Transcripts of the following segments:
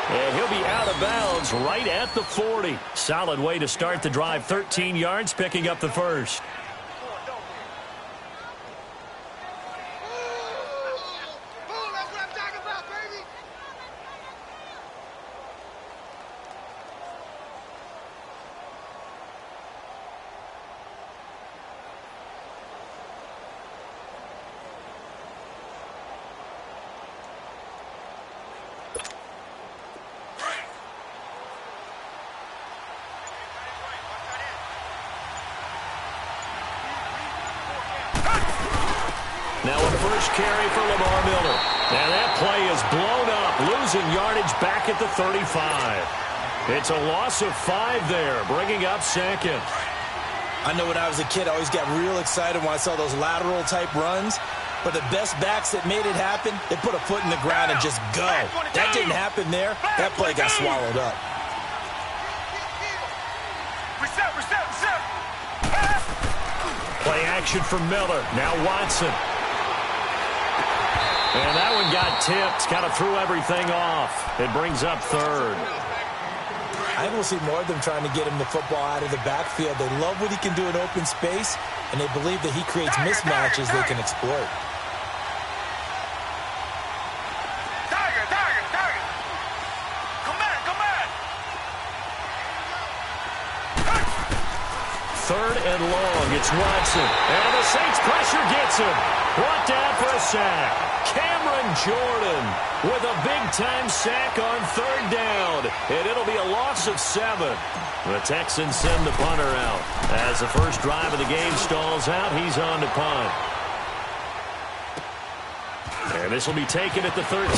And he'll be out of bounds right at the 40. Solid way to start the drive. 13 yards, picking up the first. Now a first carry for Lamar Miller. And that play is blown up, losing yardage back at the 35. It's a loss of 5 there, bringing up second. I know when I was a kid, I always got real excited when I saw those lateral-type runs. But the best backs that made it happen, they put a foot in the ground and just go. That didn't happen there. That play got swallowed up. Play action for Miller. Now Watson. And that one got tipped. Kind of threw everything off. It brings up third. I will see more of them trying to get him the football out of the backfield. They love what he can do in open space, and they believe that he creates mismatches they can exploit. Third and long. It's Watson. And the Saints pressure gets him. Brought down for a sack. Cameron Jordan with a big-time sack on third down. And it'll be a loss of 7. The Texans send the punter out. As the first drive of the game stalls out, he's on to punt. And this will be taken at the 13.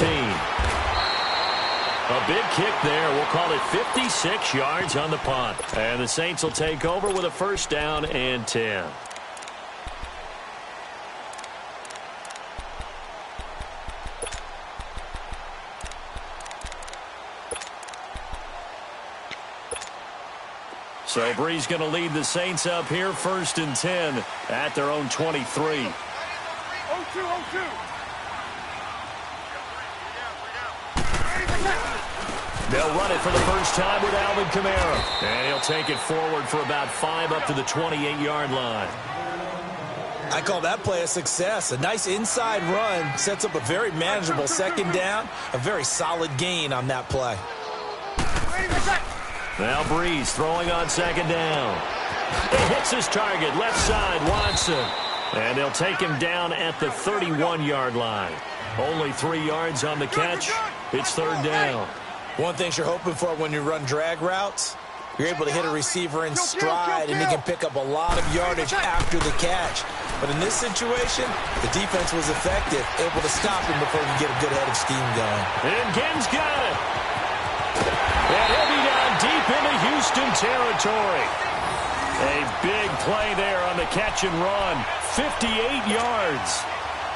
A big kick there. We'll call it 56 yards on the punt. And the Saints will take over with a first down and 10. So Bree's going to lead the Saints up here first and 10 at their own 23. 0-2. They'll run it for the first time with Alvin Kamara. And he'll take it forward for about 5 up to the 28-yard line. I call that play a success. A nice inside run sets up a very manageable second down. A very solid gain on that play. Now Breeze throwing on second down. He hits his target, left side, Watson. And they'll take him down at the 31-yard line. Only 3 yards on the catch. It's third down. One thing you're hoping for when you run drag routes, you're able to hit a receiver in stride, and he can pick up a lot of yardage after the catch. But in this situation, the defense was effective, able to stop him before he get a good head of steam going. And Ginn's got it. And he'll be down deep into Houston territory. A big play there on the catch and run. 58 yards.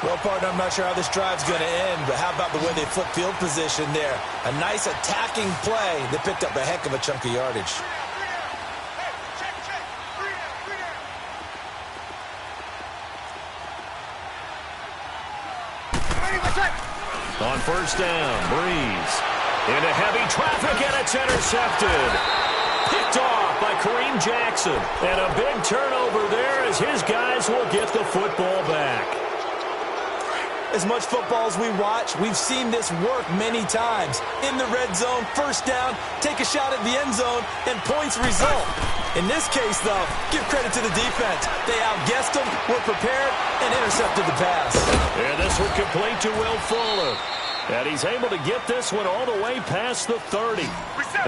Well, partner, I'm not sure how this drive's going to end, but how about the way they flip field position there? A nice attacking play that picked up a heck of a chunk of yardage. On first down, Breeze. Into heavy traffic, and it's intercepted. Picked off by Kareem Jackson. And a big turnover there as his guys will get the football back. As much football as we watch, we've seen this work many times. In the red zone, first down, take a shot at the end zone, and points result. In this case, though, give credit to the defense. They outguessed them, were prepared, and intercepted the pass. And this one complete to Will Fuller. And he's able to get this one all the way past the 30.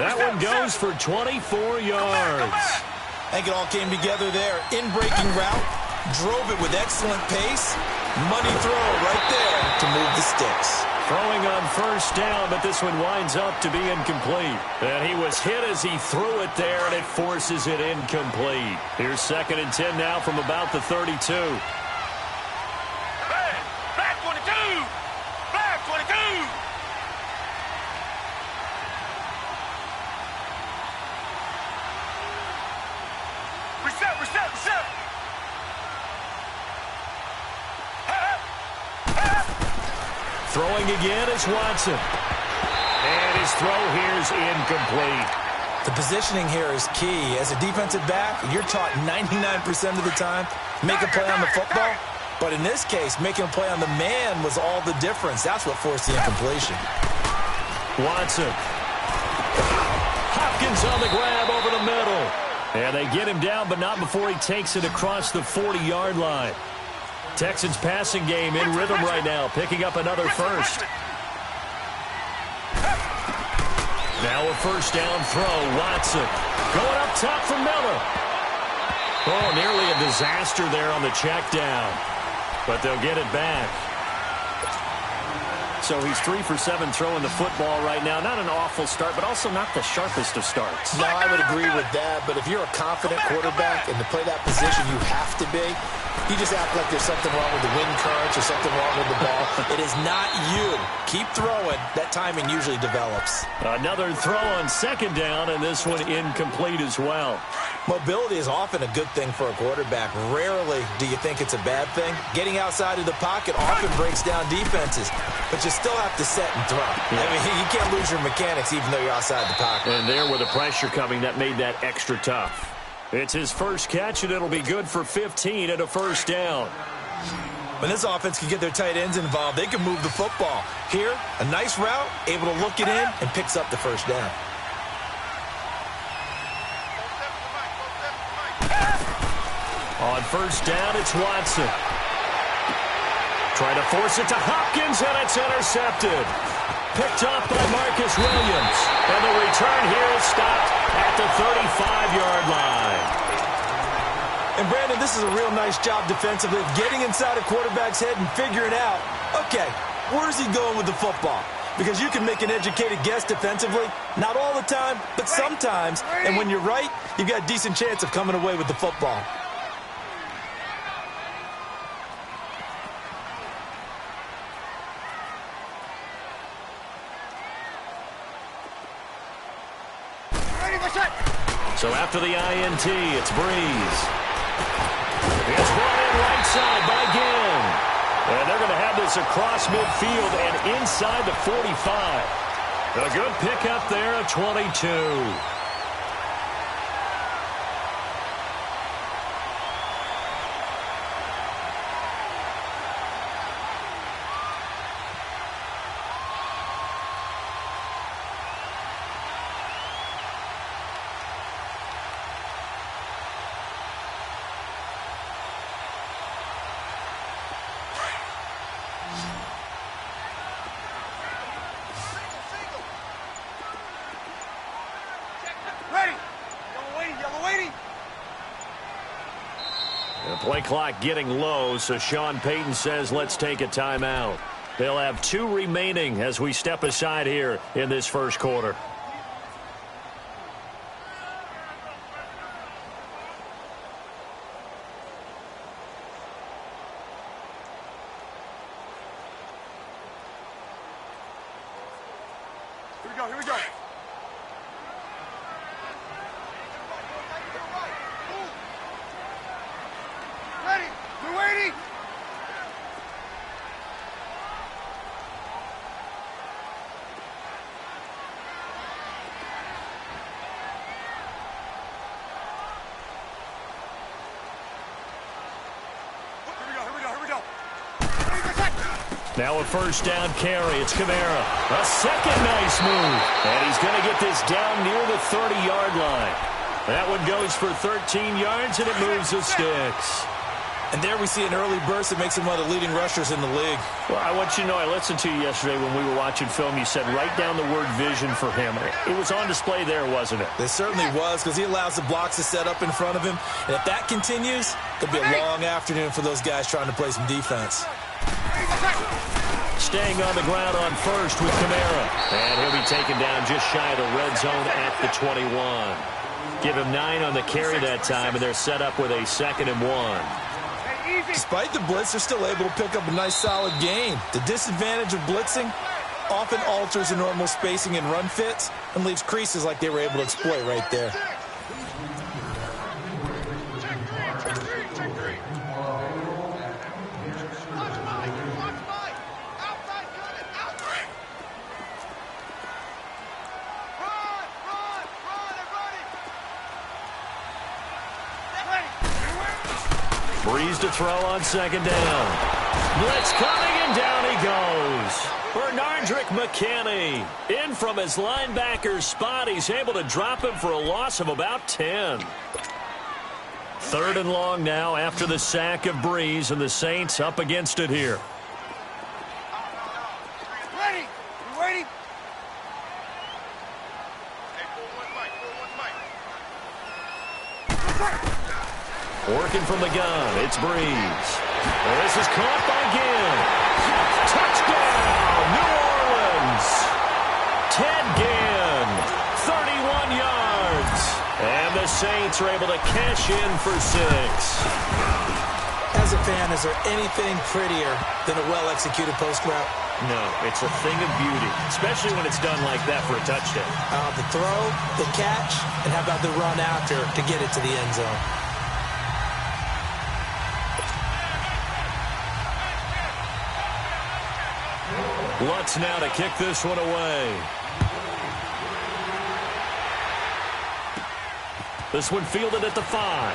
That one goes for 24 yards. I think it all came together there. In-breaking route, drove it with excellent pace. Money throw right there to move the sticks. Throwing on first down, but this one winds up to be incomplete. And he was hit as he threw it there, and it forces it incomplete. Here's second and 10 now from about the 32. Flag 22! Flag 22! Reset! Throwing again is Watson. And his throw here's incomplete. The positioning here is key. As a defensive back, you're taught 99% of the time, make a play on the football. But in this case, making a play on the man was all the difference. That's what forced the incompletion. Watson. Hopkins on the grab over the middle. And they get him down, but not before he takes it across the 40-yard line. Texans passing game in rhythm right now, picking up another first. Now a first down throw. Watson going up top for Miller. Oh, nearly a disaster there on the check down. But they'll get it back. So he's 3 for 7 throwing the football right now. Not an awful start, but also not the sharpest of starts. No, I would agree with that. But if you're a confident quarterback and to play that position, you have to be. You just act like there's something wrong with the wind currents or something wrong with the ball. It is not you. Keep throwing. That timing usually develops. Another throw on second down, and this one incomplete as well. Mobility is often a good thing for a quarterback. Rarely do you think it's a bad thing. Getting outside of the pocket often breaks down defenses, but you still have to set and throw. Yeah. I mean, you can't lose your mechanics even though you're outside the pocket. And there with the pressure coming, that made that extra tough. It's his first catch, and it'll be good for 15 and a first down. When this offense can get their tight ends involved, they can move the football. Here, a nice route, able to look it in, and picks up the first down. On first down, it's Watson. Trying to force it to Hopkins, and it's intercepted. Picked off by Marcus Williams. And the return here is stopped at the 35-yard line. And, Brandon, this is a real nice job defensively of getting inside a quarterback's head and figuring out, okay, where's he going with the football? Because you can make an educated guess defensively. Not all the time, but sometimes. And when you're right, you've got a decent chance of coming away with the football. So after the INT, it's Breeze. It's brought in right side by Ginn. And they're going to have this across midfield and inside the 45. A good pickup there at 22. Play clock getting low, so Sean Payton says let's take a timeout. They'll have 2 remaining as we step aside here in this first quarter. Here we go. Ready. We're waiting. Here we go. Now a first down carry. It's Kamara. A second nice move. And he's going to get this down near the 30-yard line. That one goes for 13 yards, and it moves the sticks. And there we see an early burst that makes him one of the leading rushers in the league. Well, I want you to know, I listened to you yesterday when we were watching film. You said write down the word vision for him. It was on display there, wasn't it? It certainly was, because he allows the blocks to set up in front of him. And if that continues, it'll be a long afternoon for those guys trying to play some defense. Staying on the ground on first with Kamara. And he'll be taken down just shy of the red zone at the 21. Give him 9 on the carry that time, and they're set up with a 2nd and 1. Despite the blitz, they're still able to pick up a nice solid gain. The disadvantage of blitzing often alters the normal spacing and run fits and leaves creases like they were able to exploit right there. Breeze to throw on second down. Blitz coming, and down he goes. Bernardrick McKinney in from his linebacker's spot. He's able to drop him for a loss of about 10. 3rd and long now after the sack of Breeze, and the Saints up against it here. Ready? You waiting? Working from the gun, it's Breeze. This is caught by Ginn. Touchdown, New Orleans. Ted Ginn, 31 yards. And the Saints are able to cash in for 6. As a fan, is there anything prettier than a well-executed post route? No, it's a thing of beauty, especially when it's done like that for a touchdown. The throw, the catch, and how about the run after to get it to the end zone? Lutz now to kick this one away. This one fielded at the 5.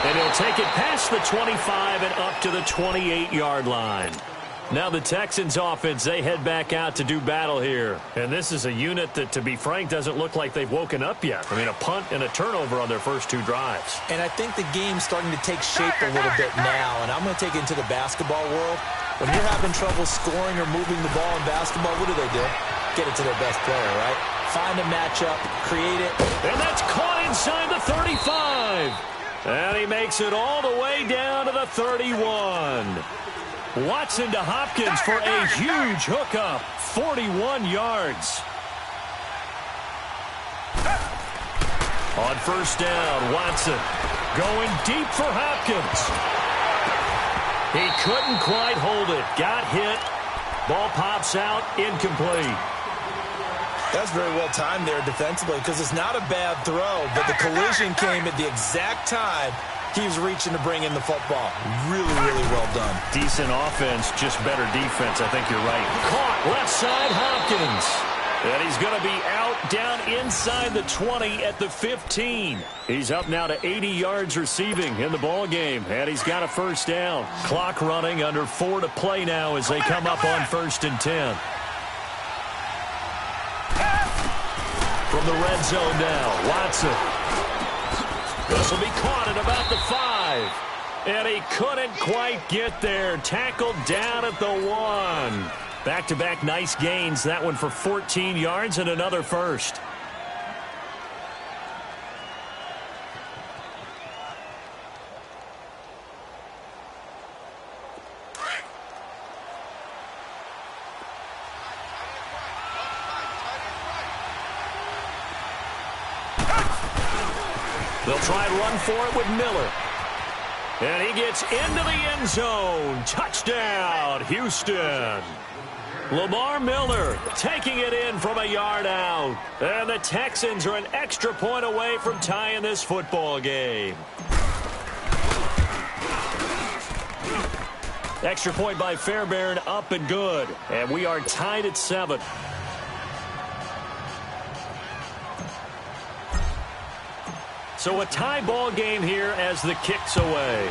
And he'll take it past the 25 and up to the 28-yard line. Now the Texans offense, they head back out to do battle here. And this is a unit that, to be frank, doesn't look like they've woken up yet. I mean, a punt and a turnover on their first 2 drives. And I think the game's starting to take shape a little bit now. And I'm going to take it into the basketball world. When you're having trouble scoring or moving the ball in basketball, what do? Get it to their best player, right? Find a matchup, create it. And that's caught inside the 35. And he makes it all the way down to the 31. Watson to Hopkins for a huge hookup. 41 yards. On first down, Watson going deep for Hopkins. He couldn't quite hold it. Got hit. Ball pops out. Incomplete. That's very well timed there defensively because it's not a bad throw, but the collision came at the exact time he was reaching to bring in the football. Really, really well done. Decent offense, just better defense. I think you're right. Caught left side, Hopkins. And he's going to be out down inside the 20 at the 15. He's up now to 80 yards receiving in the ball game, and he's got a first down. Clock running, under 4 to play now as they come up on 1st and 10. From the red zone now, Watson. This will be caught at about the 5. And he couldn't quite get there. Tackled down at the 1. Back-to-back nice gains. That one for 14 yards and another first. They'll try and run for it with Miller. And he gets into the end zone. Touchdown, Houston. Lamar Miller taking it in from a yard out. And the Texans are an extra point away from tying this football game. Extra point by Fairbairn, up and good. And we are tied at 7. So a tie ball game here as the kick's away.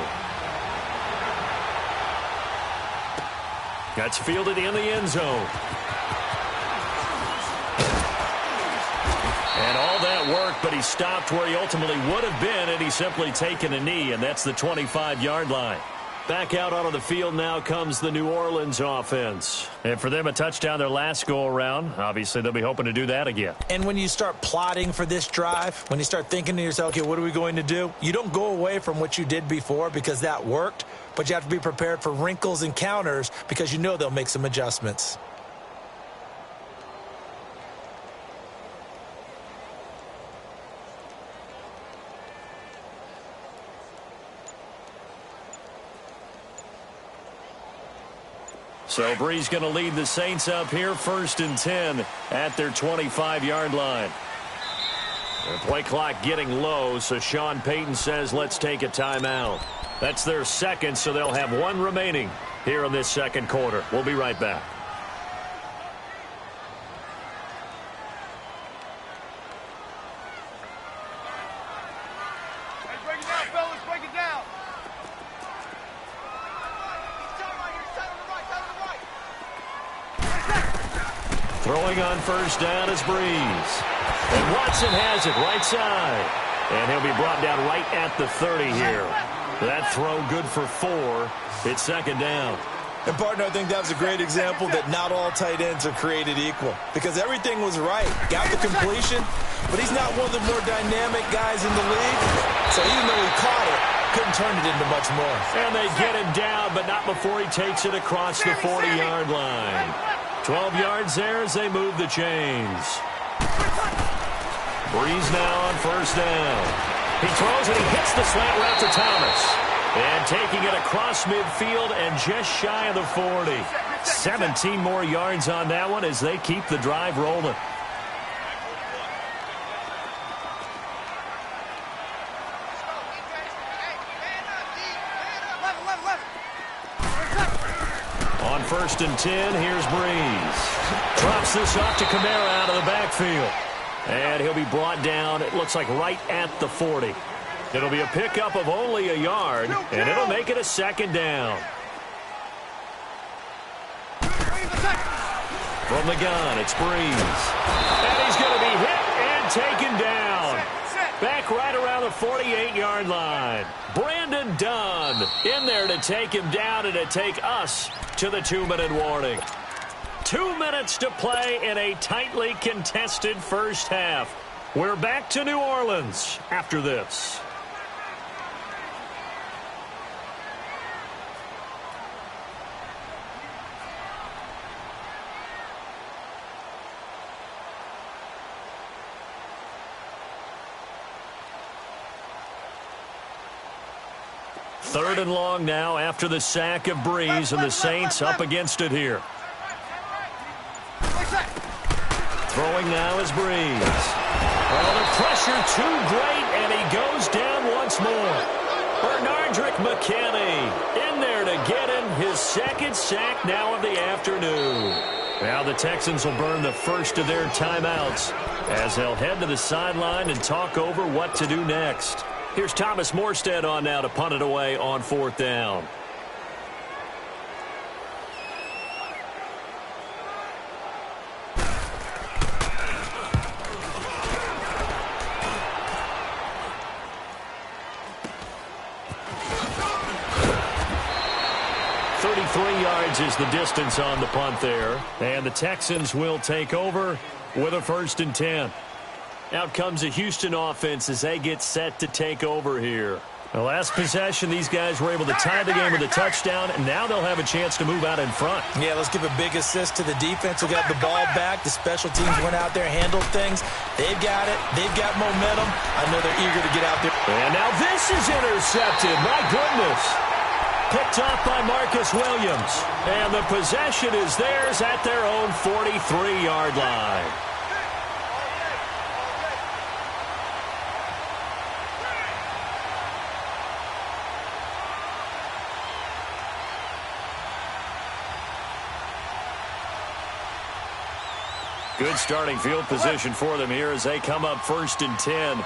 That's fielded in the end zone. And all that work, but he stopped where he ultimately would have been had he simply taken a knee, and that's the 25-yard line. Back out onto the field now comes the New Orleans offense. And for them, a touchdown their last go-around. Obviously, they'll be hoping to do that again. And when you start plotting for this drive, when you start thinking to yourself, okay, what are we going to do? You don't go away from what you did before because that worked, but you have to be prepared for wrinkles and counters because you know they'll make some adjustments. So Breeze going to lead the Saints up here, 1st and 10 at their 25-yard line. The play clock getting low, so Sean Payton says let's take a timeout. That's their second, so they'll have 1 remaining here in this second quarter. We'll be right back. Hey, break it down, fellas. Break Throwing on first down is Breeze. And Watson has it right side. And he'll be brought down right at the 30 here. That throw good for 4. It's second down. And, partner, I think that was a great example that not all tight ends are created equal. Because everything was right. Got the completion, but he's not one of the more dynamic guys in the league. So even though he caught it, couldn't turn it into much more. And they get him down, but not before he takes it across the 40-yard line. 12 yards there as they move the chains. Breeze now on first down. He throws and he hits the slant route to Thomas. And taking it across midfield and just shy of the 40. 17 more yards on that one as they keep the drive rolling. On first and 10, here's Breeze. Drops this off to Kamara out of the backfield. And he'll be brought down, it looks like right at the 40. It'll be a pickup of only a yard, and it'll make it a second down. From the gun, it's Breeze. And he's going to be hit and taken down. Back right around the 48-yard line. Brandon Dunn in there to take him down and to take us to the 2-minute warning. 2 minutes to play in a tightly contested first half. We're back to New Orleans after this. Third and long now after the sack of Breeze, and the Saints up against it here. Throwing now is Breeze. Well, the pressure too great, and he goes down once more. Bernardrick McKinney in there to get him his second sack now of the afternoon. Now the Texans will burn the first of their timeouts as they'll head to the sideline and talk over what to do next. Here's Thomas Morstead on now to punt it away on fourth down. Is the distance on the punt there. And the Texans will take over with a 1st and 10. Out comes the Houston offense as they get set to take over here. The last possession, these guys were able to tie the game with a touchdown, and now they'll have a chance to move out in front. Yeah, let's give a big assist to the defense who got the ball back. The special teams went out there, handled things. They've got it. They've got momentum. I know they're eager to get out there. And now this is intercepted. My goodness. Picked off by Marcus Williams. And the possession is theirs at their own 43-yard line. Good starting field position for them here as they come up 1st and 10.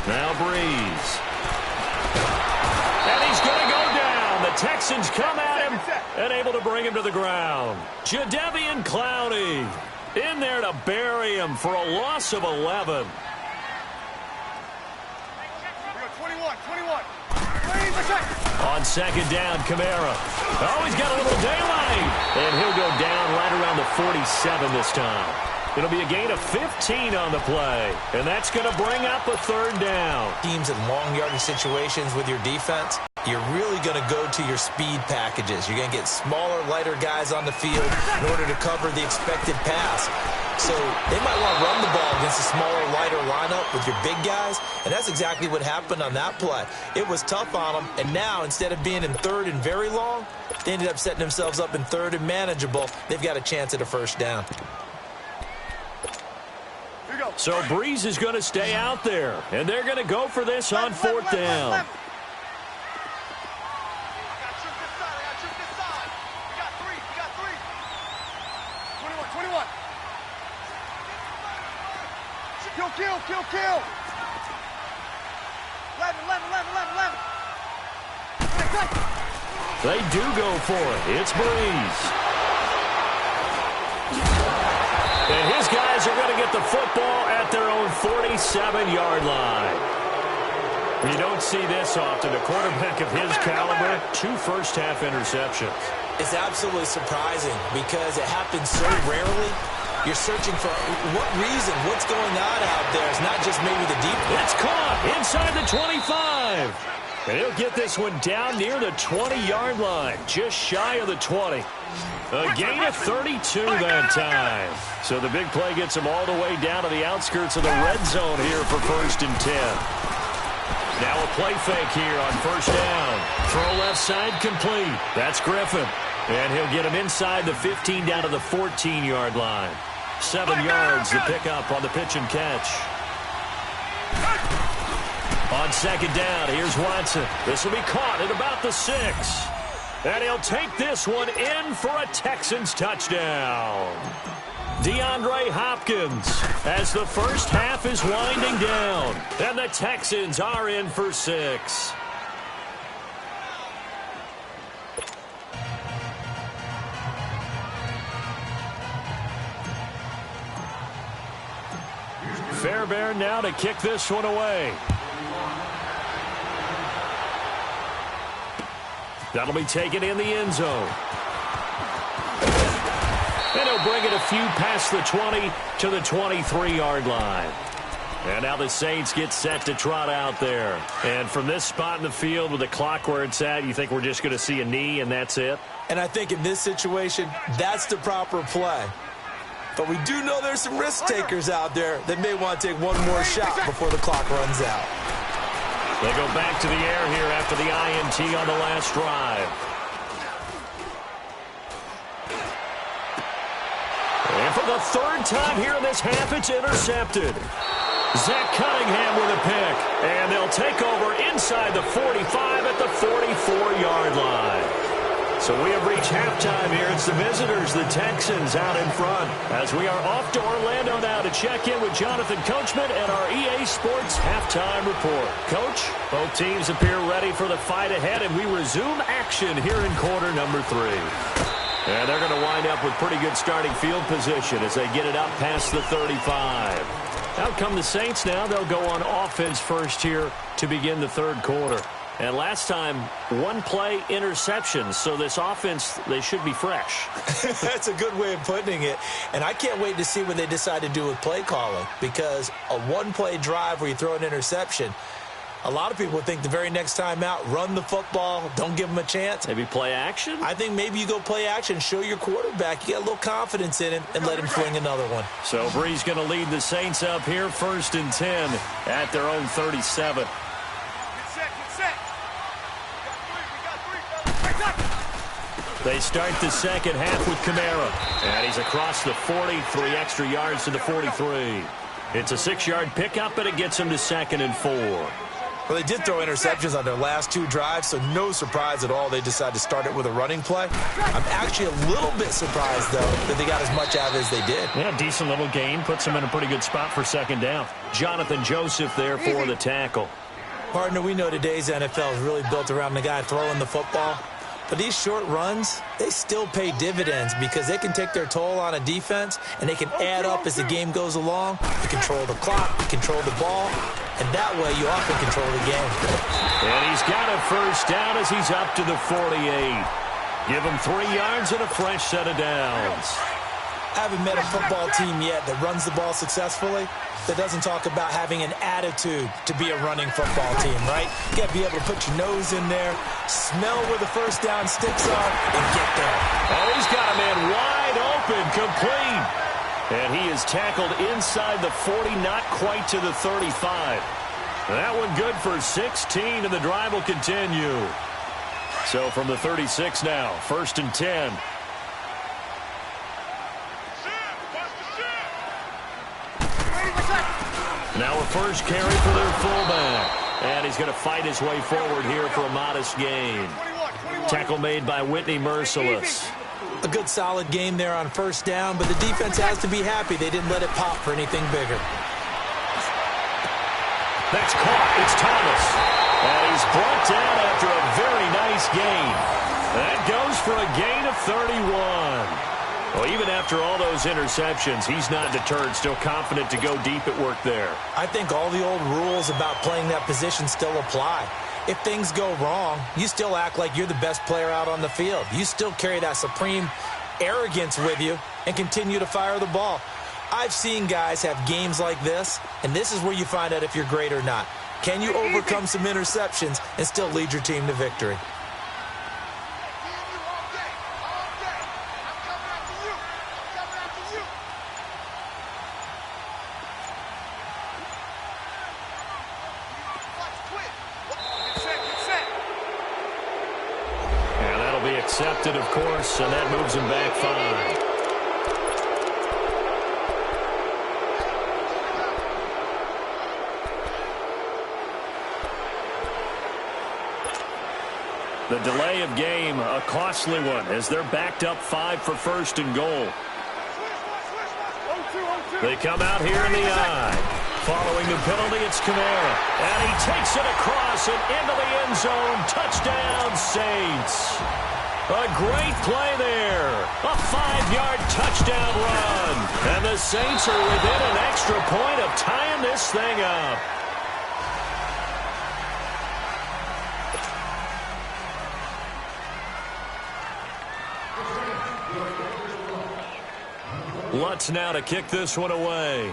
Now Breeze. And he's going to go down. The Texans come at him and able to bring him to the ground. Jadeveon Clowney in there to bury him for a loss of 11. 21. On second down, Kamara. Oh, he's got a little daylight. And he'll go down right around the 47 this time. It'll be a gain of 15 on the play, and that's going to bring up a 3rd down. Teams in long yardage situations with your defense, you're really going to go to your speed packages. You're going to get smaller, lighter guys on the field in order to cover the expected pass. So they might want to run the ball against a smaller, lighter lineup with your big guys, and that's exactly what happened on that play. It was tough on them, and now instead of being in 3rd and very long, they ended up setting themselves up in 3rd and manageable. They've got a chance at a 1st down. So Breeze is going to stay out there, and they're going to go for this on 4th down. Kill. 11. They do go for it. It's Breeze. And his guys are going to get the football at their own 47-yard line. You don't see this often. A quarterback of his caliber, 2 first-half interceptions. It's absolutely surprising because it happens so rarely. You're searching for what reason, what's going on out there. It's not just maybe the deep. It's caught inside the 25. And he'll get this one down near the 20-yard line, just shy of the 20. A gain of 32 that time. So the big play gets him all the way down to the outskirts of the red zone here for 1st and 10. Now a play fake here on 1st down. Throw left side complete. That's Griffin. And he'll get him inside the 15 down to the 14-yard line. 7 yards to pick up on the pitch and catch. On 2nd down, here's Watson. This will be caught at about the 6. And he'll take this one in for a Texans touchdown. DeAndre Hopkins as the first half is winding down. And the Texans are in for 6. Fairbairn now to kick this one away. That'll be taken in the end zone. And he'll bring it a few past the 20 to the 23-yard line. And now the Saints get set to trot out there. And from this spot in the field with the clock where it's at, you think we're just going to see a knee and that's it? And I think in this situation, that's the proper play. But we do know there's some risk takers out there that may want to take one more shot before the clock runs out. They go back to the air here after the INT on the last drive. And for the 3rd time here in this half, it's intercepted. Zach Cunningham with a pick. And they'll take over inside the 45 at the 44-yard line. So we have reached halftime here. It's the visitors, the Texans, out in front. As we are off to Orlando now to check in with Jonathan Coachman and our EA Sports halftime report. Coach, both teams appear ready for the fight ahead, and we resume action here in quarter number 3. And they're going to wind up with pretty good starting field position as they get it up past the 35. Out come the Saints now. They'll go on offense first here to begin the 3rd quarter. And last time, 1-play interception. So this offense, they should be fresh. That's a good way of putting it. And I can't wait to see what they decide to do with play calling. Because a 1-play drive where you throw an interception, a lot of people would think the very next time out, run the football, don't give them a chance. Maybe play action? I think maybe you go play action, show your quarterback, you get a little confidence in him, and let him fling another one. So Breeze going to lead the Saints up here, 1st and 10 at their own 37. They start the 2nd half with Kamara. And he's across the 40, 3 extra yards to the 43. It's a 6-yard pickup, and it gets him to 2nd and 4. Well, they did throw interceptions on their last 2 drives, so no surprise at all they decided to start it with a running play. I'm actually a little bit surprised, though, that they got as much out of it as they did. Yeah, decent little gain. Puts them in a pretty good spot for 2nd down. Jonathan Joseph there for the tackle. Partner, we know today's NFL is really built around the guy throwing the football. But these short runs, they still pay dividends because they can take their toll on a defense and they can add up as the game goes along. You control the clock, you control the ball, and that way you often control the game. And he's got a 1st down as he's up to the 48. Give him 3 yards and a fresh set of downs. I haven't met a football team yet that runs the ball successfully that doesn't talk about having an attitude to be a running football team, right? You got to be able to put your nose in there, smell where the 1st down sticks are, and get there. Oh, he's got a man wide open, complete. And he is tackled inside the 40, not quite to the 35. That one good for 16, and the drive will continue. So from the 36 now, 1st and 10. Now a first carry for their fullback. And he's going to fight his way forward here for a modest gain. Tackle made by Whitney Merciless. A good solid game there on 1st down, but the defense has to be happy they didn't let it pop for anything bigger. That's caught. It's Thomas. And he's brought down after a very nice gain. That goes for a gain of 31. Well, even after all those interceptions, he's not deterred, still confident to go deep at work there. I think all the old rules about playing that position still apply. If things go wrong, you still act like you're the best player out on the field. You still carry that supreme arrogance with you and continue to fire the ball. I've seen guys have games like this, and this is where you find out if you're great or not. Can you overcome some interceptions and still lead your team to victory? Accepted, of course, and that moves him back 5. The delay of game, a costly one, as they're backed up 5 for first and goal. They come out here in the eye. Following the penalty, it's Kamara. And he takes it across and into the end zone. Touchdown, Saints. A great play there. A 5-yard touchdown run. And the Saints are within an extra point of tying this thing up. Lutz now to kick this one away.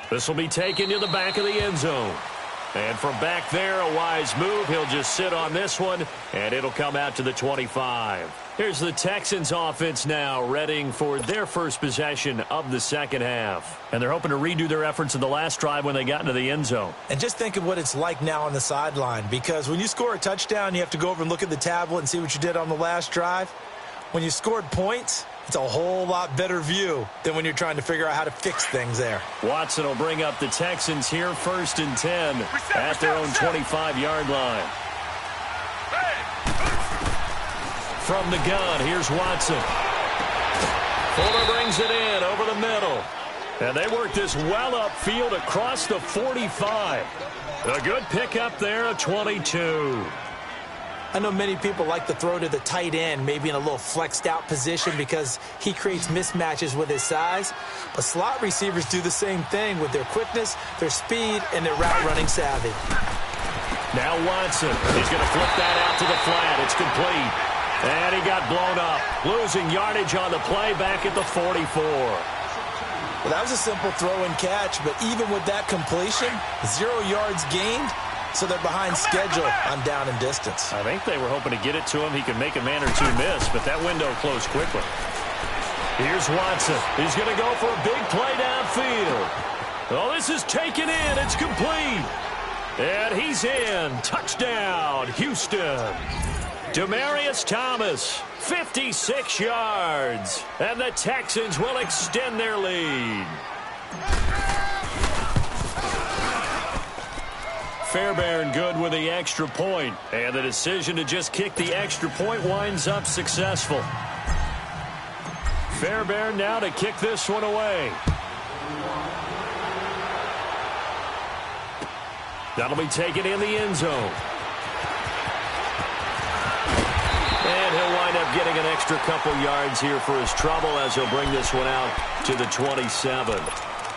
This will be taken to the back of the end zone. And from back there, a wise move. He'll just sit on this one, and it'll come out to the 25. Here's the Texans offense now, readying for their first possession of the second half. And they're hoping to redo their efforts in the last drive when they got into the end zone. And just think of what it's like now on the sideline, because when you score a touchdown, you have to go over and look at the tablet and see what you did on the last drive. When you scored points, it's a whole lot better view than when you're trying to figure out how to fix things there. Watson will bring up the Texans here, 1st and 10 at their own 25-yard line. From the gun, here's Watson. Fuller brings it in over the middle. And they work this well upfield across the 45. A good pickup there, a 22. I know many people like to throw to the tight end, maybe in a little flexed out position because he creates mismatches with his size. But slot receivers do the same thing with their quickness, their speed, and their route running savvy. Now Watson, he's going to flip that out to the flat. It's complete. And he got blown up, losing yardage on the play back at the 44. Well, that was a simple throw and catch, but even with that completion, 0 yards gained. So they're behind schedule on down and distance. I think they were hoping to get it to him. He could make a man or two miss, but that window closed quickly. Here's Watson. He's going to go for a big play downfield. Oh, this is taken in. It's complete. And he's in. Touchdown, Houston. Demaryius Thomas, 56 yards. And the Texans will extend their lead. Fairbairn good with the extra point, and the decision to just kick the extra point winds up successful. Fairbairn now to kick this one away. That'll be taken in the end zone. And he'll wind up getting an extra couple yards here for his trouble as he'll bring this one out to the 27.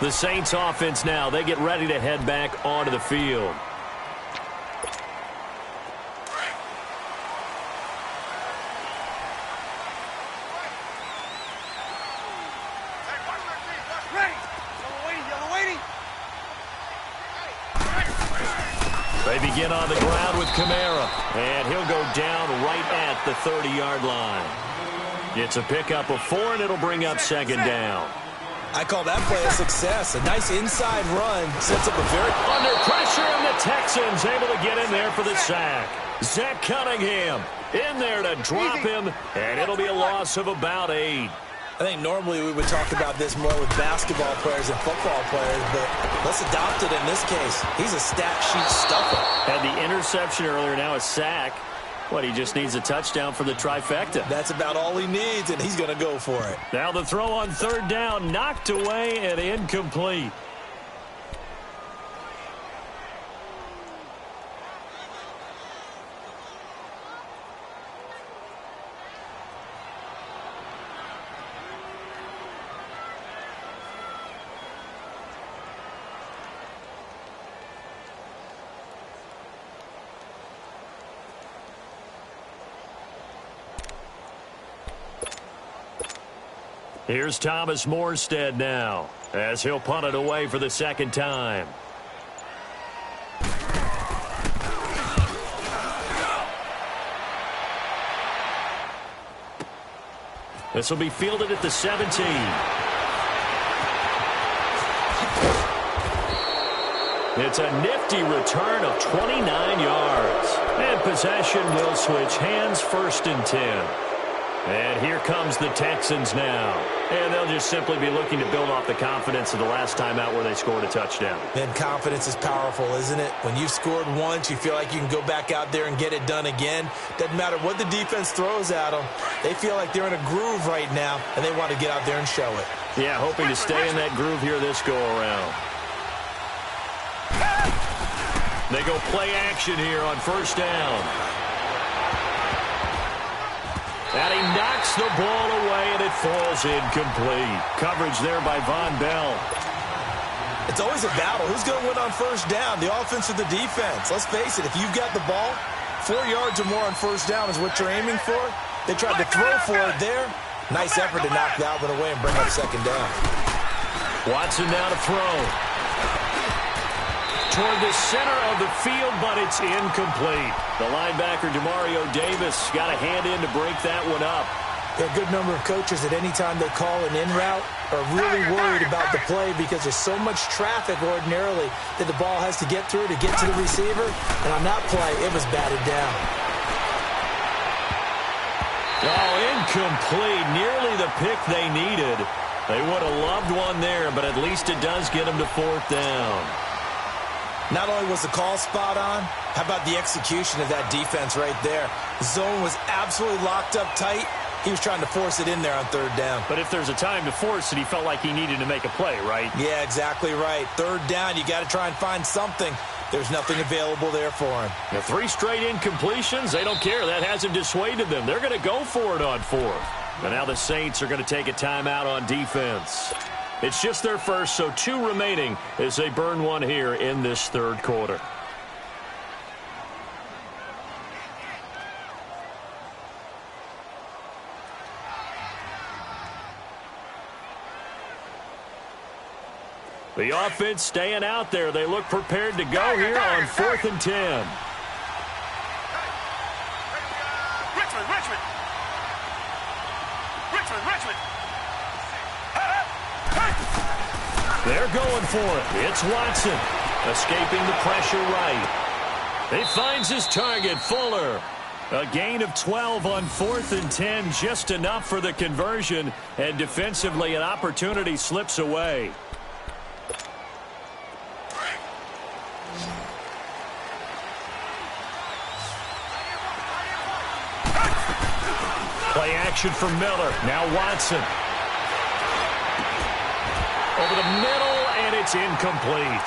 The Saints offense now, they get ready to head back onto the field. They begin on the ground with Kamara, and he'll go down right at the 30-yard line. It's a pickup of 4, and it'll bring up second down. I call that play a success. A nice inside run sets up a very... Under pressure, and the Texans able to get in there for the sack. Zach Cunningham in there to drop him, and it'll be a loss of about 8. I think normally we would talk about this more with basketball players and football players, but let's adopt it in this case. He's a stat sheet stuffer. Had the interception earlier, now a sack. What, he just needs a touchdown for the trifecta. That's about all he needs, and he's going to go for it. Now the throw on third down, knocked away and incomplete. Here's Thomas Morstead now, as he'll punt it away for the second time. This will be fielded at the 17. It's a nifty return of 29 yards. And possession will switch hands, 1st and 10. And here comes the Texans now. And they'll just simply be looking to build off the confidence of the last time out where they scored a touchdown. And confidence is powerful, isn't it? When you've scored once, you feel like you can go back out there and get it done again. Doesn't matter what the defense throws at them. They feel like they're in a groove right now, and they want to get out there and show it. Yeah, hoping to stay in that groove here this go-around. They go play action here on 1st down. And he knocks the ball away, and it falls incomplete. Coverage there by Von Bell. It's always a battle. Who's going to win on 1st down, the offense or the defense? Let's face it, if you've got the ball, 4 yards or more on 1st down is what you're aiming for. They tried to throw for it there. Nice effort to knock that one away and bring up 2nd down. Watson now to throw. Toward the center of the field, but it's incomplete. The linebacker, Demario Davis, got a hand in to break that one up. There are a good number of coaches at any time they call an in route are really worried about the play because there's so much traffic ordinarily that the ball has to get through to get to the receiver. And on that play, it was batted down. Oh, incomplete. Nearly the pick they needed. They would have loved one there, but at least it does get them to 4th down. Not only was the call spot on, how about the execution of that defense right there? The zone was absolutely locked up tight. He was trying to force it in there on 3rd down. But if there's a time to force it, he felt like he needed to make a play, right? Yeah, exactly right. 3rd down, you got to try and find something. There's nothing available there for him. Now, 3 straight incompletions, they don't care. That hasn't dissuaded them. They're going to go for it on 4th. And now the Saints are going to take a timeout on defense. It's just their first, so 2 remaining as they burn one here in this 3rd quarter. The offense staying out there. They look prepared to go here on 4th and 10. Richmond. They're going for it. It's Watson escaping the pressure right. He finds his target, Fuller. A gain of 12 on 4th and 10, just enough for the conversion. And defensively, an opportunity slips away. Play action from Miller. Now Watson. Over the middle, and it's incomplete.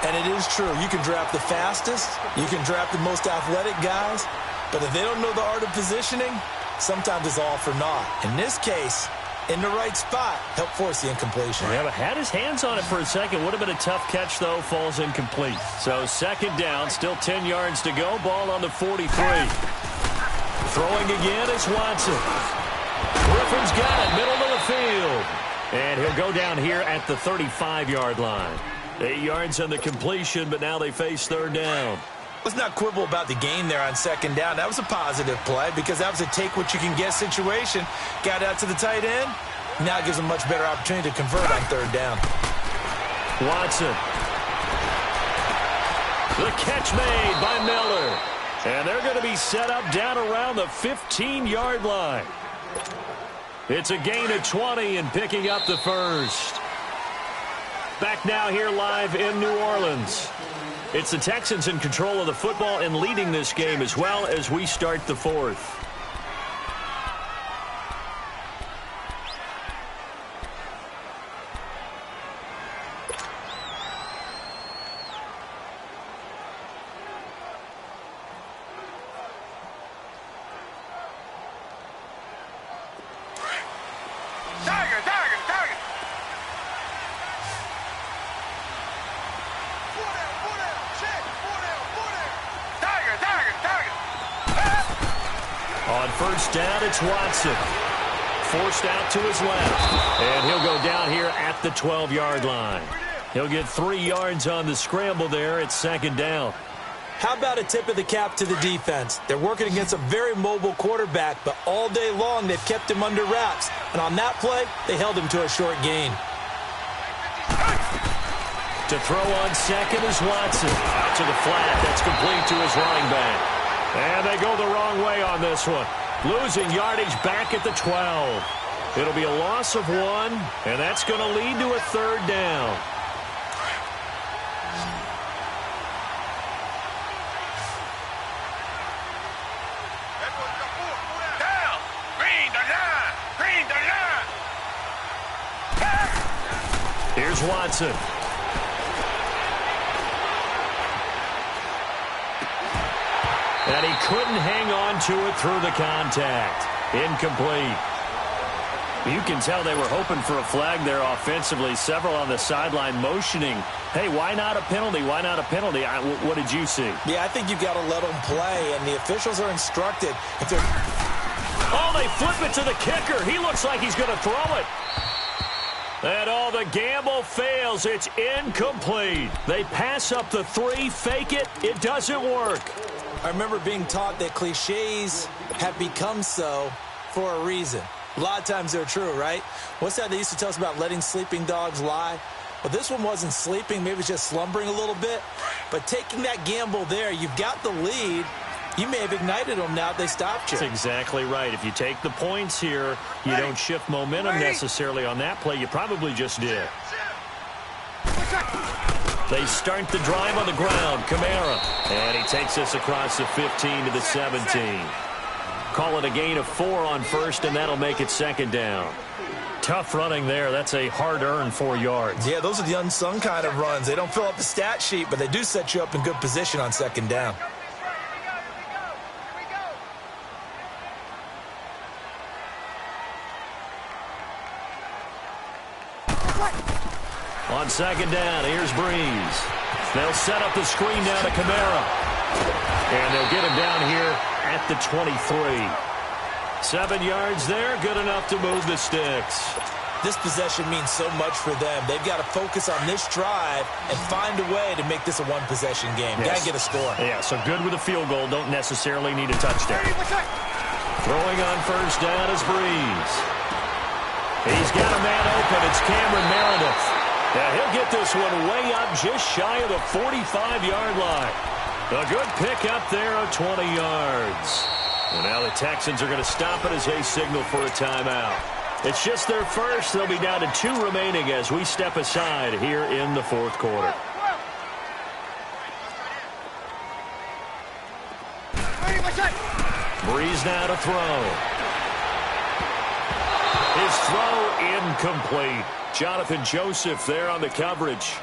And it is true. You can draft the fastest. You can draft the most athletic guys. But if they don't know the art of positioning, sometimes it's all for naught. In this case, in the right spot, help force the incompletion. Yeah, but had his hands on it for a second. Would have been a tough catch, though. Falls incomplete. So 2nd down, still 10 yards to go. Ball on the 43. Throwing again is Watson. Griffin's got it, middle of the field. And he'll go down here at the 35-yard line. 8 yards on the completion, but now they face 3rd down. Let's not quibble about the gain there on 2nd down. That was a positive play because that was a take-what-you-can-get situation. Got out to the tight end. Now it gives them a much better opportunity to convert on 3rd down. Watson. The catch made by Miller. And they're going to be set up down around the 15-yard line. It's a gain of 20 and picking up the first. Back now here live in New Orleans. It's the Texans in control of the football and leading this game as well as we start the 4th. On 1st down, it's Watson. forced out to his left. And he'll go down here at the 12-yard line. He'll get 3 yards on the scramble there. It's second down. How about a tip of the cap to the defense? They're working against a very mobile quarterback, but all day long they've kept him under wraps. And on that play, they held him to a short gain. To throw on second is Watson. Out to the flat. That's complete to his running back. And they go the wrong way on this one. Losing yardage back at the 12. It'll be a loss of 1, and that's going to lead to a third down. Here's Watson. And he couldn't hang on to it through the contact. Incomplete. You can tell they were hoping for a flag there offensively. Several on the sideline motioning, hey, why not a penalty? Why not a penalty? What did you see? Yeah, I think you've got to let them play, and the officials are instructed. If they're... Oh, they flip it to the kicker. He looks like he's going to throw it. And the gamble fails. It's incomplete. They pass up the 3, fake it. It doesn't work. I remember being taught that cliches have become so for a reason. A lot of times they're true, right? What's that they used to tell us about letting sleeping dogs lie? Well, this one wasn't sleeping. Maybe it was just slumbering a little bit. But taking that gamble there, you've got the lead. You may have ignited them now if they stopped you. That's exactly right. If you take the points here, you don't shift momentum necessarily on that play. You probably just did. They start the drive on the ground. Kamara. And he takes us across the 15 to the 17. Call it a gain of 4 on first, and that'll make it second down. Tough running there. That's a hard-earned 4 yards. Yeah, those are the unsung kind of runs. They don't fill up the stat sheet, but they do set you up in good position on second down. On second down, here's Breeze. They'll set up the screen down to Kamara. And they'll get him down here at the 23. 7 yards there, good enough to move the sticks. This possession means so much for them. They've got to focus on this drive and find a way to make this a one-possession game. Yes. Got to get a score. Yeah, so good with a field goal. Don't necessarily need a touchdown. Throwing on first down is Breeze. He's got a man open. It's Cameron Meredith. Yeah, he'll get this one way up just shy of the 45-yard line. A good pick up there of 20 yards. And now the Texans are going to stop it as they signal for a timeout. It's just their first. They'll be down to 2 remaining as we step aside here in the fourth quarter. Breeze now to throw. His throw incomplete. Jonathan Joseph there on the coverage.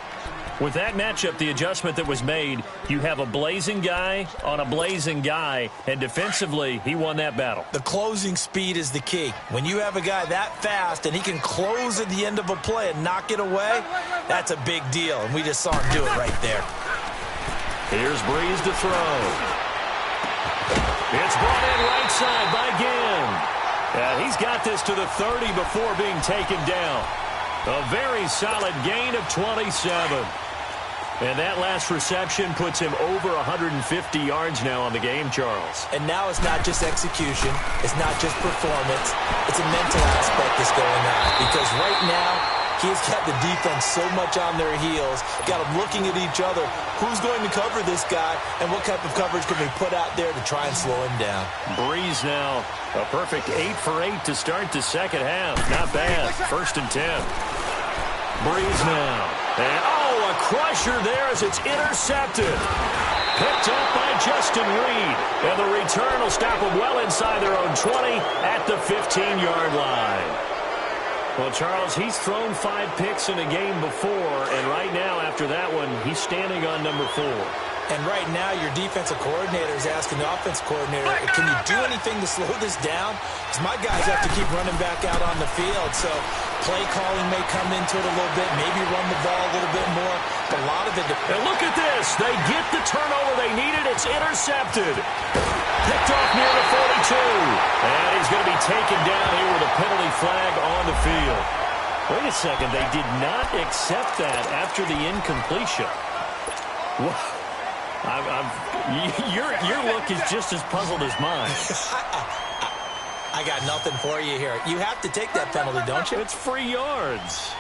With that matchup, the adjustment that was made, you have a blazing guy on a blazing guy, and defensively, he won that battle. The closing speed is the key. When you have a guy that fast and he can close at the end of a play and knock it away, that's a big deal, and we just saw him do it right there. Here's Breeze to throw. It's brought in right side by Ginn. He's got this to the 30 before being taken down. A very solid gain of 27. And that last reception puts him over 150 yards now on the game, Charles. And now it's not just execution. It's not just performance. It's a mental aspect that's going on. Because right now, he's got the defense so much on their heels. Got them looking at each other. Who's going to cover this guy? And what type of coverage can we put out there to try and slow him down? Breeze now, a perfect 8 for 8 to start the second half. Not bad. 1st and 10. Breeze now. And, a crusher there as it's intercepted. Picked up by Justin Reed. And the return will stop them well inside their own 20 at the 15-yard line. Well, Charles, he's thrown 5 picks in a game before, and right now, after that one, he's standing on number 4. And right now, your defensive coordinator is asking the offensive coordinator, can you do anything to slow this down? Because my guys have to keep running back out on the field. So play calling may come into it a little bit, maybe run the ball a little bit more. But a lot of it... And look at this. They get the turnover they needed. It's intercepted. Picked off near the 42. And he's going to be taken down here with a penalty flag on the field. Wait a second. They did not accept that after the incompletion. Your look is just as puzzled as mine. I got nothing for you here. You have to take that penalty, don't you? It's free yards.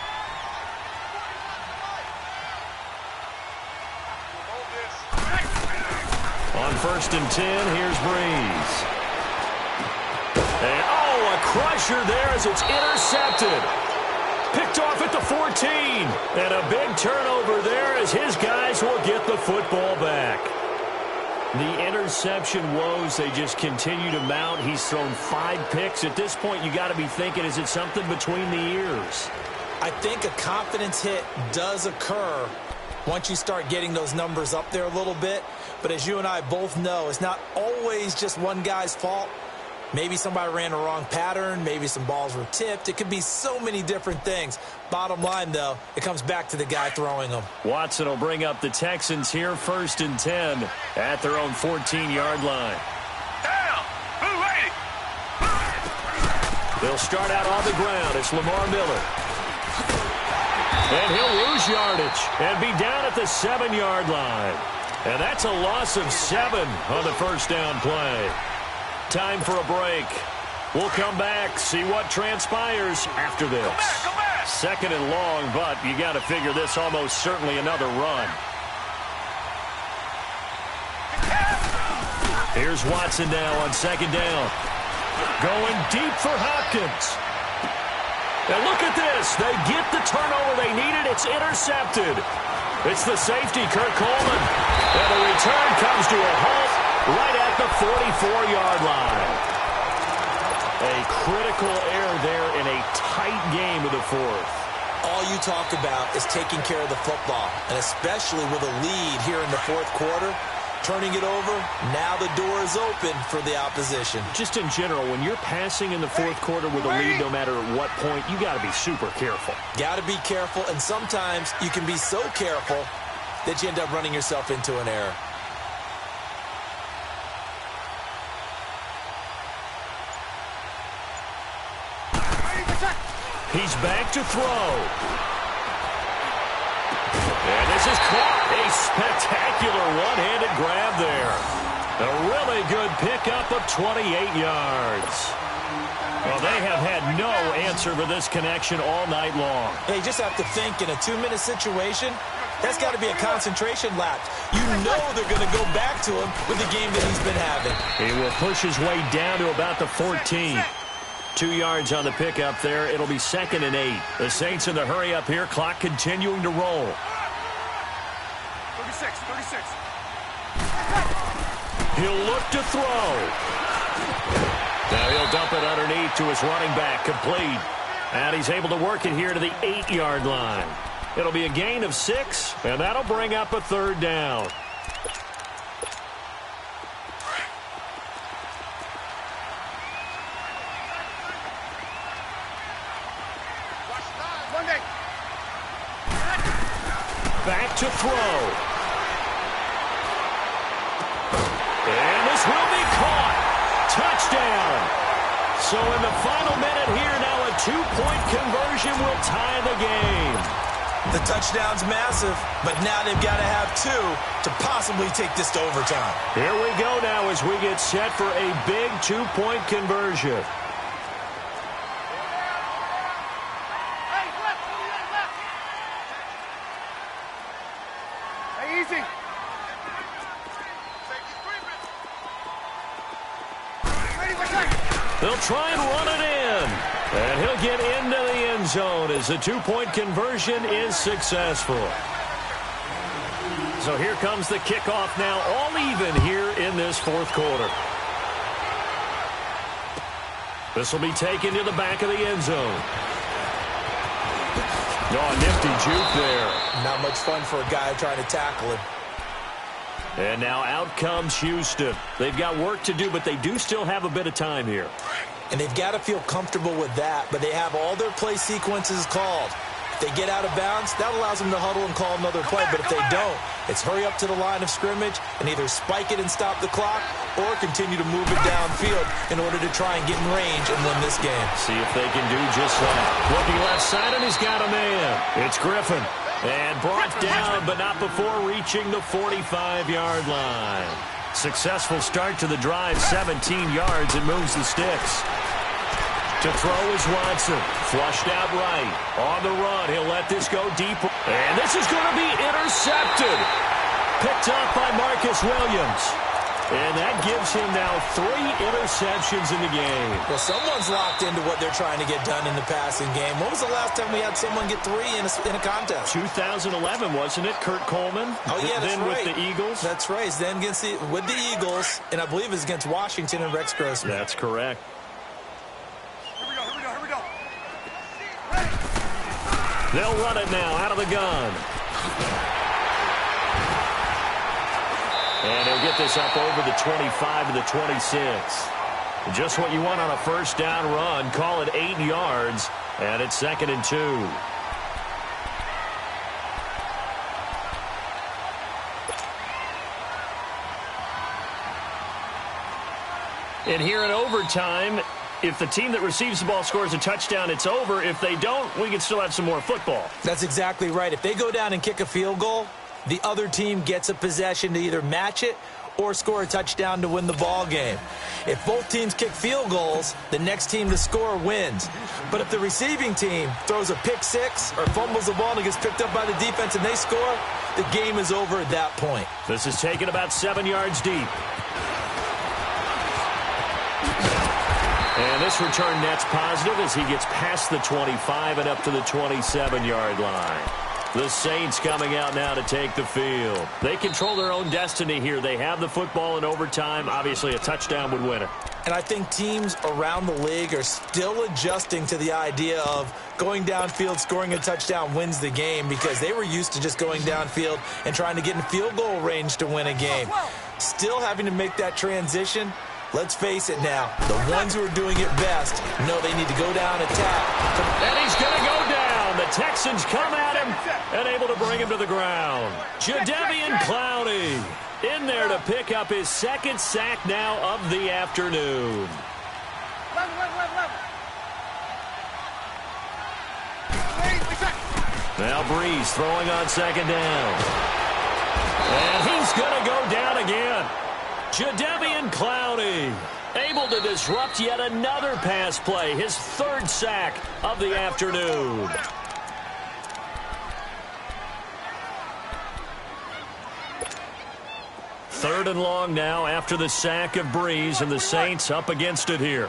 On 1st and 10, here's Breeze. And, a crusher there as it's intercepted. Picked off at the 14. And a big turnover there as his guys will get the football back. The interception woes, they just continue to mount. He's thrown 5 picks. At this point, you got to be thinking, is it something between the ears? I think a confidence hit does occur once you start getting those numbers up there a little bit. But as you and I both know, it's not always just one guy's fault. Maybe somebody ran a wrong pattern. Maybe some balls were tipped. It could be so many different things. Bottom line, though, it comes back to the guy throwing them. Watson will bring up the Texans here, 1st and 10 at their own 14-yard line. Down! Blue lady! They'll start out on the ground. It's Lamar Miller. And he'll lose yardage and be down at the 7-yard line. And that's a loss of 7 on the first down play. Time for a break. We'll come back, see what transpires after this. Come back. 2nd and long, but you got to figure this almost certainly another run. Here's Watson now on 2nd down. Going deep for Hopkins. And look at this. They get the turnover they needed. It's intercepted. It's the safety, Kurt Coleman. And the return comes to a halt right at the 44-yard line. A critical error there in a tight game of the 4th. All you talk about is taking care of the football, and especially with a lead here in the 4th quarter, turning it over, now the door is open for the opposition. Just in general, when you're passing in the 4th quarter with a lead, no matter at what point, you got to be super careful. Got to be careful, and sometimes you can be so careful that you end up running yourself into an error. He's back to throw. And this is caught. A spectacular one-handed grab there. A really good pickup of 28 yards. Well, they have had no answer for this connection all night long. They just have to think in a 2-minute situation, that's got to be a concentration lapse. You know they're going to go back to him with the game that he's been having. He will push his way down to about the 14. 2 yards on the pickup there. It'll be 2nd and 8. The Saints in the hurry up here. Clock continuing to roll. 36. He'll look to throw. Now he'll dump it underneath to his running back. Complete. And he's able to work it here to the 8-yard line. It'll be a gain of 6, and that'll bring up a 3rd down. Back to throw. And this will be caught. Touchdown. So in the final minute here, now a 2-point conversion will tie the game. The touchdown's massive, but now they've got to have 2 to possibly take this to overtime. Here we go now as we get set for a big 2-point conversion. Easy. They'll try and run it in. And he'll get into the end zone as the 2-point conversion is successful. So here comes the kickoff now, all even here in this 4th quarter. This will be taken to the back of the end zone. Oh, nifty juke there. Not much fun for a guy trying to tackle him. And now out comes Houston. They've got work to do, but they do still have a bit of time here. And they've got to feel comfortable with that, but they have all their play sequences called. They get out of bounds, that allows them to huddle and call another play. But if they don't, it's hurry up to the line of scrimmage and either spike it and stop the clock or continue to move it downfield in order to try and get in range and win this game. See if they can do just that. Looking left side, and he's got a man. It's Griffin. And brought down, but not before reaching the 45-yard line. Successful start to the drive, 17 yards, and moves the sticks. To throw is Watson. Flushed out right. On the run, he'll let this go deep. And this is going to be intercepted. Picked up by Marcus Williams. And that gives him now 3 interceptions in the game. Well, someone's locked into what they're trying to get done in the passing game. When was the last time we had someone get 3 in a contest? 2011, wasn't it? Kurt Coleman? Oh, yeah, that's then right. With the Eagles? That's right. Then with the Eagles, and I believe it's against Washington and Rex Grossman. That's correct. Here we go. They'll run it now out of the gun. And he'll get this up over the 25 to the 26. Just what you want on a first down run. Call it 8 yards, and it's 2nd and 2. And here in overtime, if the team that receives the ball scores a touchdown, it's over. If they don't, we can still have some more football. That's exactly right. If they go down and kick a field goal, the other team gets a possession to either match it or score a touchdown to win the ball game. If both teams kick field goals, the next team to score wins. But if the receiving team throws a pick six or fumbles the ball and it gets picked up by the defense and they score, the game is over at that point. This is taken about 7 yards deep. And this return net's positive as he gets past the 25 and up to the 27-yard line. The Saints coming out now to take the field. They control their own destiny here. They have the football in overtime. Obviously, a touchdown would win it. And I think teams around the league are still adjusting to the idea of going downfield, scoring a touchdown wins the game, because they were used to just going downfield and trying to get in field goal range to win a game. Still having to make that transition. Let's face it now, the ones who are doing it best know they need to go down, attack. And he's going to go down. The Texans come at him and able to bring him to the ground. Jadeveon Clowney in there to pick up his 2nd sack now of the afternoon. Now Breeze throwing on 2nd down. And he's going to go down again. Jadeveon Clowney able to disrupt yet another pass play. His 3rd sack of the afternoon. Third and long now after the sack of Breeze, and the Saints up against it here.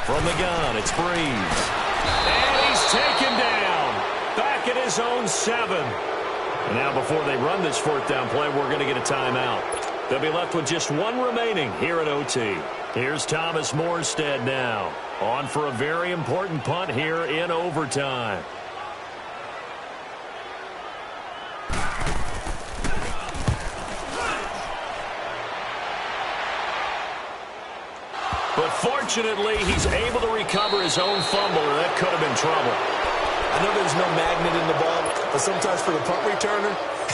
From the gun, it's Breeze. And he's taken down. Back at his own 7. And now before they run this 4th down play, we're going to get a timeout. They'll be left with just 1 remaining here at OT. Here's Thomas Morstead now, on for a very important punt here in overtime. But fortunately, he's able to recover his own fumble, or that could have been trouble. I know there's no magnet in the ball, but sometimes for the punt returner,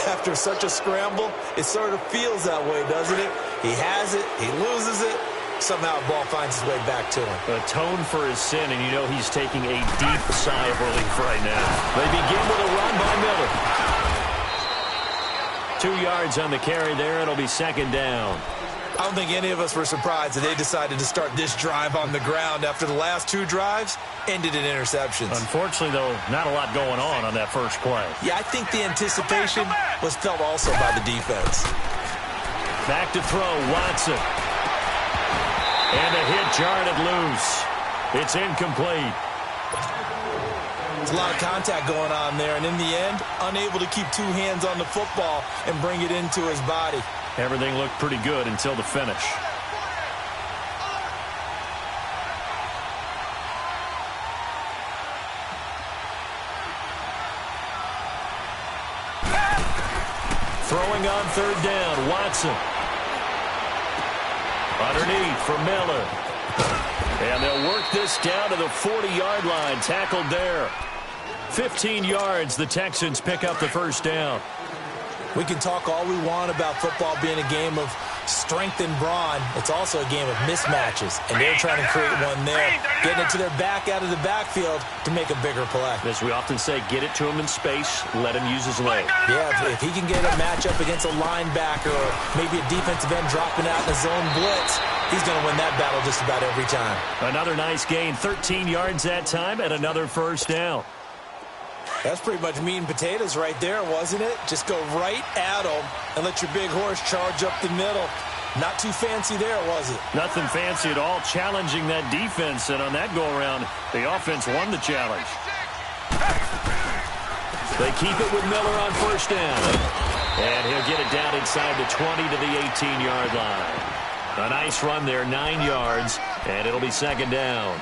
after such a scramble, it sort of feels that way, doesn't it? He has it, he loses it, somehow the ball finds its way back to him. Atone for his sin, and you know he's taking a deep sigh of relief right now. They begin with a run by Miller. 2 yards on the carry there. It'll be 2nd down. I don't think any of us were surprised that they decided to start this drive on the ground after the last 2 drives ended in interceptions. Unfortunately, though, not a lot going on that first play. Yeah, I think the anticipation was felt also by the defense. Back to throw, Watson. And a hit jarred it loose. It's incomplete. There's a lot of contact going on there, and in the end, unable to keep 2 hands on the football and bring it into his body. Everything looked pretty good until the finish. Throwing on 3rd down, Watson. Underneath for Miller. And they'll work this down to the 40-yard line. Tackled there. 15 yards. The Texans pick up the first down. We can talk all we want about football being a game of strength and brawn. It's also a game of mismatches, and they're trying to create one there, getting it to their back out of the backfield to make a bigger play. As we often say, get it to him in space, let him use his leg. Yeah, if he can get a matchup against a linebacker or maybe a defensive end dropping out in a zone blitz, he's going to win that battle just about every time. Another nice gain, 13 yards that time, and another first down. That's pretty much meat and potatoes right there, wasn't it? Just go right at them and let your big horse charge up the middle. Not too fancy there, was it? Nothing fancy at all, challenging that defense, and on that go-around, the offense won the challenge. They keep it with Miller on first down, and he'll get it down inside the 20 to the 18-yard line. A nice run there, 9 yards, and it'll be second down.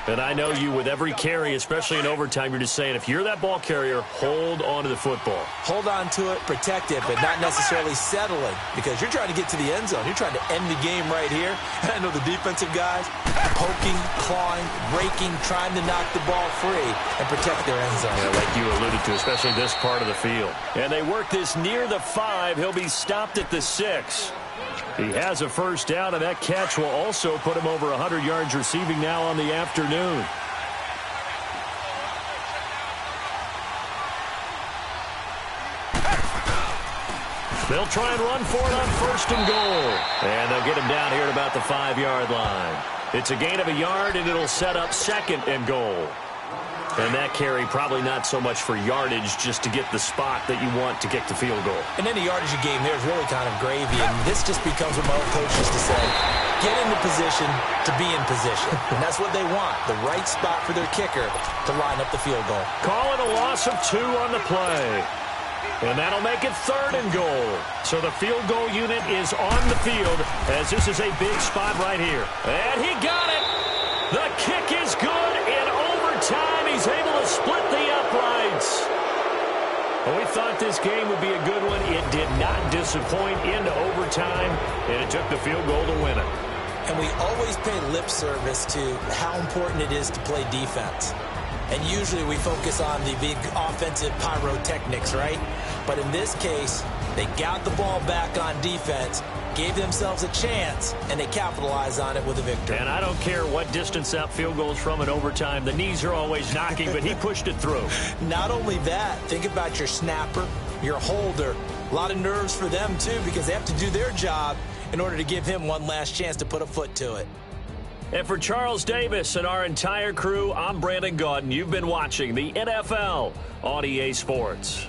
And I know you, with every carry, especially in overtime, you're just saying, if you're that ball carrier, hold on to the football. Hold on to it, protect it, but not necessarily settling, because you're trying to get to the end zone. You're trying to end the game right here. And I know the defensive guys poking, clawing, raking, trying to knock the ball free and protect their end zone. Yeah, like you alluded to, especially this part of the field. And they work this near the 5. He'll be stopped at the 6. He has a first down, and that catch will also put him over 100 yards receiving now on the afternoon. They'll try and run for it on first and goal. And they'll get him down here at about the 5-yard line. It's a gain of a yard, and it'll set up second and goal. And that carry probably not so much for yardage, just to get the spot that you want to kick the field goal. And any yardage game there is really kind of gravy, and this just becomes what my old coach used to say, get in the position to be in position. And that's what they want, the right spot for their kicker to line up the field goal. Calling a loss of 2 on the play. And that'll make it third and goal. So the field goal unit is on the field, as this is a big spot right here. And he got it. The kick is good in overtime. He's able to split the uprights. Well, we thought this game would be a good one. It did not disappoint into overtime, and it took the field goal to win it. And we always pay lip service to how important it is to play defense. And usually we focus on the big offensive pyrotechnics, right? But in this case, they got the ball back on defense, gave themselves a chance, and they capitalized on it with a victory. And I don't care what distance that field goes from in overtime. The knees are always knocking, but he pushed it through. Not only that, think about your snapper, your holder. A lot of nerves for them, too, because they have to do their job in order to give him one last chance to put a foot to it. And for Charles Davis and our entire crew, I'm Brandon Gaudin. You've been watching the NFL on EA Sports.